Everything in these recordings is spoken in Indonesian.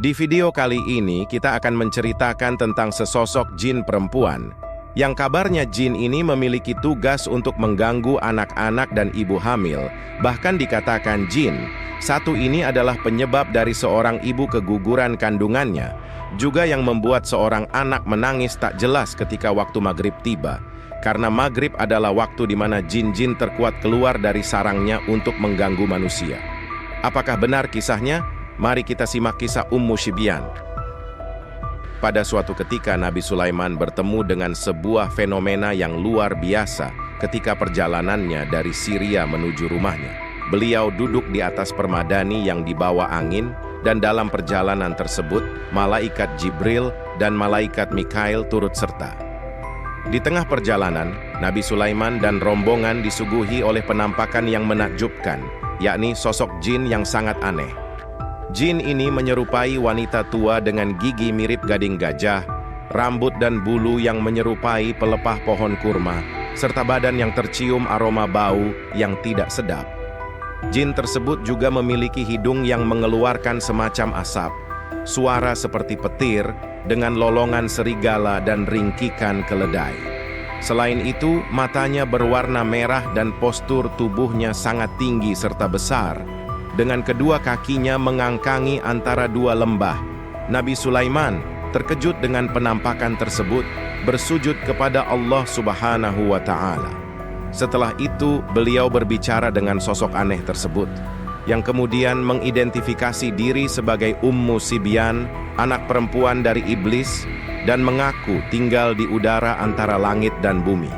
Di video kali ini kita akan menceritakan tentang sesosok jin perempuan yang kabarnya jin ini memiliki tugas untuk mengganggu anak-anak dan ibu hamil. Bahkan dikatakan jin satu ini adalah penyebab dari seorang ibu keguguran kandungannya, juga yang membuat seorang anak menangis tak jelas ketika waktu maghrib tiba. Karena maghrib adalah waktu di mana jin-jin terkuat keluar dari sarangnya untuk mengganggu manusia. Apakah benar kisahnya? Mari kita simak kisah Ummu Sibyan. Pada suatu ketika Nabi Sulaiman bertemu dengan sebuah fenomena yang luar biasa ketika perjalanannya dari Syria menuju rumahnya. Beliau duduk di atas permadani yang dibawa angin, dan dalam perjalanan tersebut, malaikat Jibril dan malaikat Mikail turut serta. Di tengah perjalanan, Nabi Sulaiman dan rombongan disuguhi oleh penampakan yang menakjubkan, yakni sosok jin yang sangat aneh. Jin ini menyerupai wanita tua dengan gigi mirip gading gajah, rambut dan bulu yang menyerupai pelepah pohon kurma, serta badan yang tercium aroma bau yang tidak sedap. Jin tersebut juga memiliki hidung yang mengeluarkan semacam asap, suara seperti petir, dengan lolongan serigala dan ringkikan keledai. Selain itu, matanya berwarna merah dan postur tubuhnya sangat tinggi serta besar, dengan kedua kakinya mengangkangi antara dua lembah. Nabi Sulaiman terkejut dengan penampakan tersebut, bersujud kepada Allah Subhanahu wa Ta'ala. Setelah itu, beliau berbicara dengan sosok aneh tersebut, yang kemudian mengidentifikasi diri sebagai Ummu Sibyan, anak perempuan dari iblis, dan mengaku tinggal di udara antara langit dan bumi.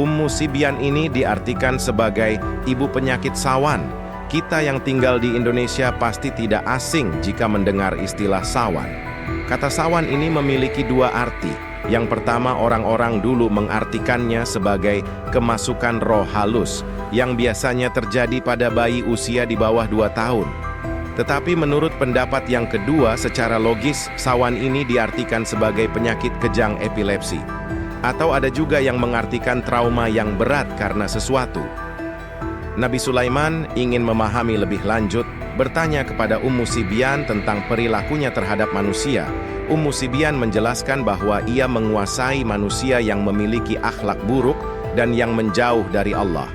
Ummu Sibyan ini diartikan sebagai ibu penyakit sawan. Kita yang tinggal di Indonesia pasti tidak asing jika mendengar istilah sawan. Kata sawan ini memiliki dua arti. Yang pertama, orang-orang dulu mengartikannya sebagai kemasukan roh halus, yang biasanya terjadi pada bayi usia di bawah 2 tahun. Tetapi menurut pendapat yang kedua, secara logis, sawan ini diartikan sebagai penyakit kejang epilepsi. Atau ada juga yang mengartikan trauma yang berat karena sesuatu. Nabi Sulaiman ingin memahami lebih lanjut, bertanya kepada Ummu Sibyan tentang perilakunya terhadap manusia. Ummu Sibyan menjelaskan bahwa ia menguasai manusia yang memiliki akhlak buruk dan yang menjauh dari Allah.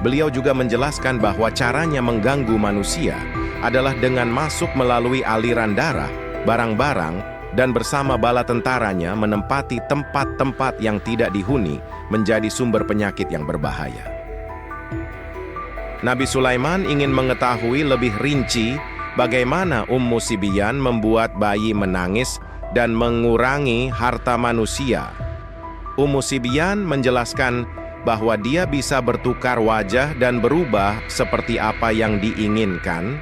Beliau juga menjelaskan bahwa caranya mengganggu manusia adalah dengan masuk melalui aliran darah, barang-barang, dan bersama bala tentaranya menempati tempat-tempat yang tidak dihuni, menjadi sumber penyakit yang berbahaya. Nabi Sulaiman ingin mengetahui lebih rinci bagaimana Ummu Sibyan membuat bayi menangis dan mengurangi harta manusia. Ummu Sibyan menjelaskan bahwa dia bisa bertukar wajah dan berubah seperti apa yang diinginkan.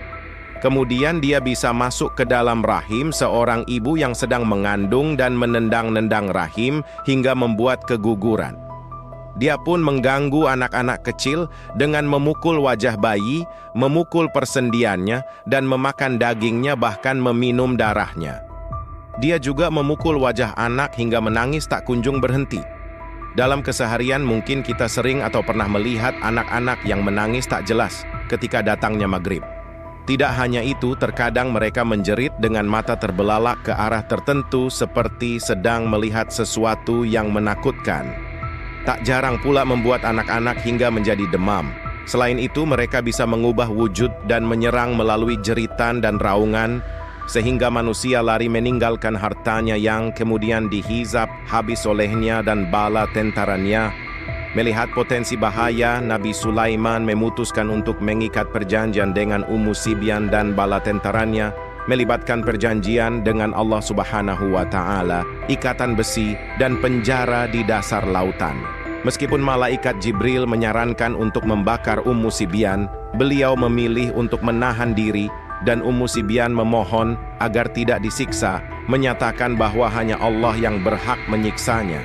Kemudian dia bisa masuk ke dalam rahim seorang ibu yang sedang mengandung dan menendang-nendang rahim hingga membuat keguguran. Dia pun mengganggu anak-anak kecil dengan memukul wajah bayi, memukul persendiannya, dan memakan dagingnya, bahkan meminum darahnya. Dia juga memukul wajah anak hingga menangis tak kunjung berhenti. Dalam keseharian mungkin kita sering atau pernah melihat anak-anak yang menangis tak jelas ketika datangnya maghrib. Tidak hanya itu, terkadang mereka menjerit dengan mata terbelalak ke arah tertentu seperti sedang melihat sesuatu yang menakutkan. Tak jarang pula membuat anak-anak hingga menjadi demam. Selain itu, mereka bisa mengubah wujud dan menyerang melalui jeritan dan raungan, sehingga manusia lari meninggalkan hartanya yang kemudian dihizab habis olehnya dan bala tentaranya. Melihat potensi bahaya, Nabi Sulaiman memutuskan untuk mengikat perjanjian dengan Ummu Sibyan dan bala tentaranya, melibatkan perjanjian dengan Allah Subhanahu wa Ta'ala, ikatan besi, dan penjara di dasar lautan. Meskipun malaikat Jibril menyarankan untuk membakar Ummu Sibyan, beliau memilih untuk menahan diri, dan Ummu Sibyan memohon agar tidak disiksa, menyatakan bahwa hanya Allah yang berhak menyiksanya.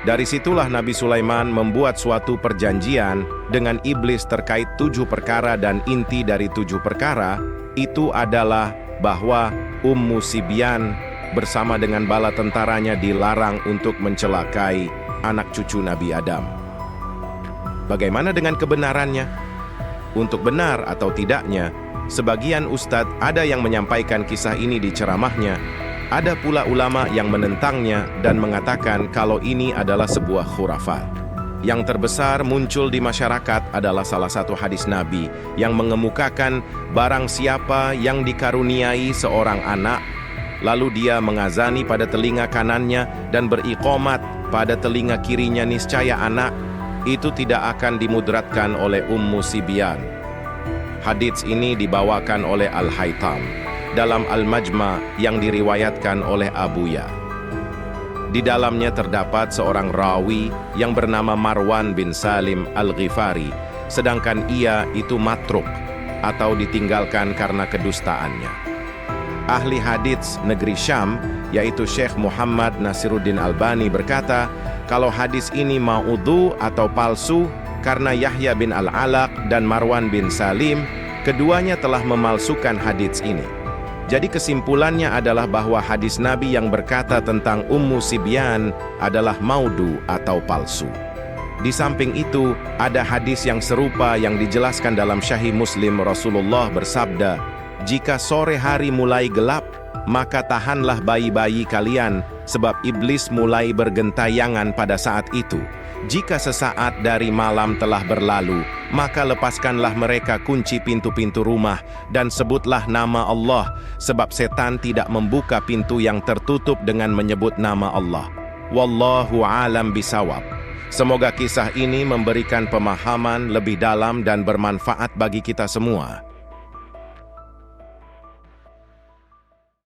Dari situlah Nabi Sulaiman membuat suatu perjanjian dengan iblis terkait 7 perkara, dan inti dari 7 perkara itu adalah bahwa Ummu Sibyan bersama dengan bala tentaranya dilarang untuk mencelakai anak cucu Nabi Adam. Bagaimana dengan kebenarannya? Untuk benar atau tidaknya, sebagian ustadz ada yang menyampaikan kisah ini di ceramahnya, ada pula ulama yang menentangnya dan mengatakan kalau ini adalah sebuah khurafat. Yang terbesar muncul di masyarakat adalah salah satu hadis Nabi yang mengemukakan barang siapa yang dikaruniai seorang anak, lalu dia mengazani pada telinga kanannya dan beriqomat pada telinga kirinya, niscaya anak itu tidak akan dimudratkan oleh Ummu Sibyan. Hadits ini dibawakan oleh Al-Haytham dalam Al-Majma yang diriwayatkan oleh Abu Ya. Di dalamnya terdapat seorang rawi yang bernama Marwan bin Salim Al-Ghifari, sedangkan ia itu matruk atau ditinggalkan karena kedustaannya. Ahli hadits negeri Syam, yaitu Syekh Muhammad Nasiruddin Albani berkata, kalau hadis ini maudhu atau palsu karena Yahya bin Al-Alaq dan Marwan bin Salim, keduanya telah memalsukan hadits ini. Jadi kesimpulannya adalah bahwa hadis Nabi yang berkata tentang Ummu Sibyan adalah maudhu atau palsu. Di samping itu, ada hadis yang serupa yang dijelaskan dalam Sahih Muslim. Rasulullah bersabda, "Jika sore hari mulai gelap, maka tahanlah bayi-bayi kalian, sebab iblis mulai bergentayangan pada saat itu. Jika sesaat dari malam telah berlalu, maka lepaskanlah mereka kunci pintu-pintu rumah dan sebutlah nama Allah, sebab setan tidak membuka pintu yang tertutup dengan menyebut nama Allah. Wallahu alam bisawab." Semoga kisah ini memberikan pemahaman lebih dalam dan bermanfaat bagi kita semua.